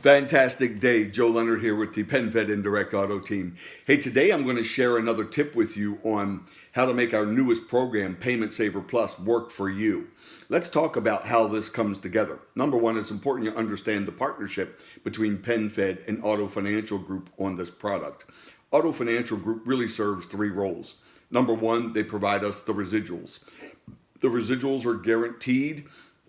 Fantastic day. Joe Leonard here with the PenFed Indirect Auto team. Hey, today I'm going to share another tip with you on how to make our newest program, Payment Saver Plus, work for you. Let's talk about how this comes together. Number one, it's important you understand the partnership between PenFed and Auto Financial Group on this product. Auto Financial Group really serves three roles. Number one, they provide us the residuals. The residuals are guaranteed.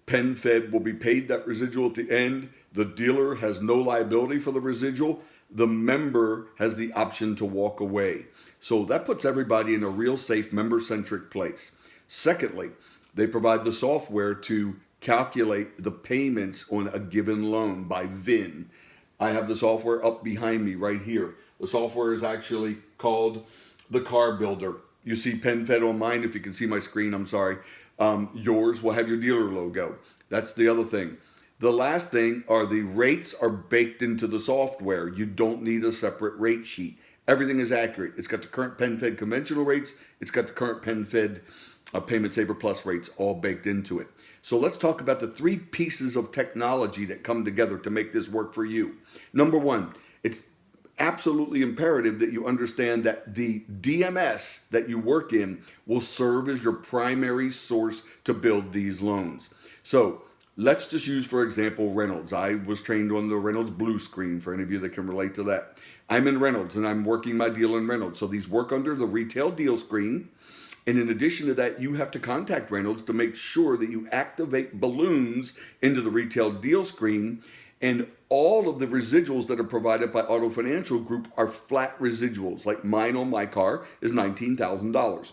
PenFed will be paid that residual at the end. The dealer has no liability for the residual. The member has the option to walk away. So that puts everybody in a real safe, member-centric place. Secondly, they provide the software to calculate the payments on a given loan by VIN. I have the software up behind me right here. The software is actually called the Car Builder. You see PenFed on mine. If you can see my screen, I'm sorry. Yours will have your dealer logo. That's the other thing. The last thing are the rates are baked into the software. You don't need a separate rate sheet. Everything is accurate. It's got the current PenFed conventional rates. It's got the current PenFed Payment Saver Plus rates all baked into it. So let's talk about the three pieces of technology that come together to make this work for you. Number one, it's absolutely imperative that you understand that the DMS that you work in will serve as your primary source to build these loans. So let's just use, for example, Reynolds. I was trained on the Reynolds blue screen for any of you that can relate to that. I'm in Reynolds and I'm working my deal in Reynolds. So these work under the retail deal screen. And in addition to that, you have to contact Reynolds to make sure that you activate balloons into the retail deal screen. And all of the residuals that are provided by Auto Financial Group are flat residuals. Like mine on my car is $19,000.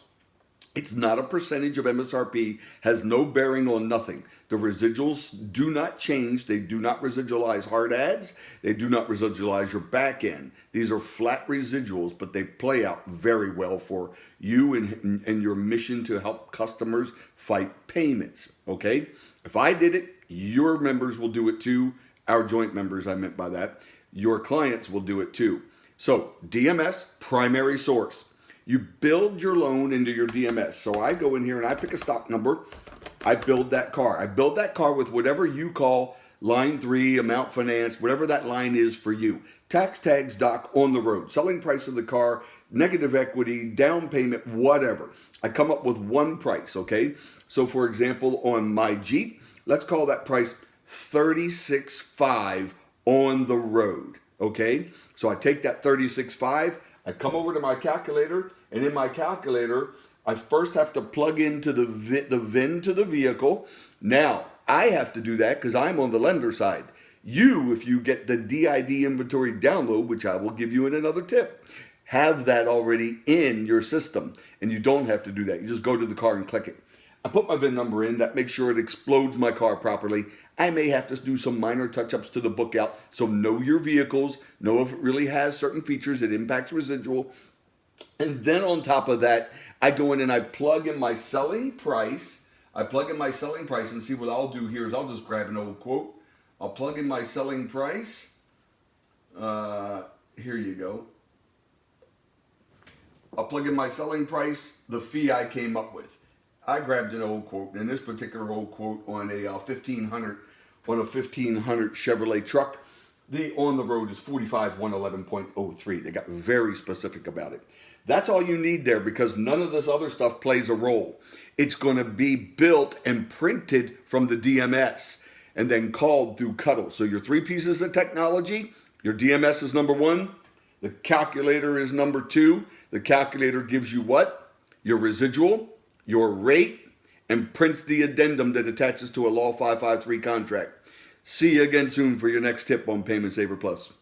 It's not a percentage of MSRP, has no bearing on nothing. The residuals do not change. They do not residualize hard ads. They do not residualize your back end. These are flat residuals, but they play out very well for you and your mission to help customers fight payments, okay? If I did it, your members will do it too. Our joint members, I meant by that. Your clients will do it too. So DMS, primary source. You build your loan into your DMS. So I go in here and I pick a stock number. I build that car. I build that car with whatever you call line 3, amount financed, whatever that line is for you. Tax tags, doc, on the road, selling price of the car, negative equity, down payment, whatever. I come up with one price, okay? So for example, on my Jeep, let's call that price $36,500 on the road, okay? So I take that $36,500, I come over to my calculator, and in my calculator, I first have to plug into the VIN to the vehicle. Now, I have to do that because I'm on the lender side. You, if you get the DID inventory download, which I will give you in another tip, have that already in your system, and you don't have to do that. You just go to the car and click it. I put my VIN number in. That makes sure it explodes my car properly. I may have to do some minor touch-ups to the book out. So know your vehicles. Know if it really has certain features that impacts residual. And then on top of that, I go in and I plug in my selling price. I plug in my selling price, and see what I'll do here is I'll just grab an old quote. I'll plug in my selling price. Here you go. I'll plug in my selling price, the fee I came up with. I grabbed an old quote, and this particular old quote on a 1500 Chevrolet truck, the on the road is 45,111.03. They got very specific about it. That's all you need there because none of this other stuff plays a role. It's going to be built and printed from the DMS and then called through Cuddle. So your three pieces of technology, your DMS is number one, the calculator is number two. The calculator gives you what? Your residual, your rate, and prints the addendum that attaches to a Law 553 contract. See you again soon for your next tip on Payment Saver Plus.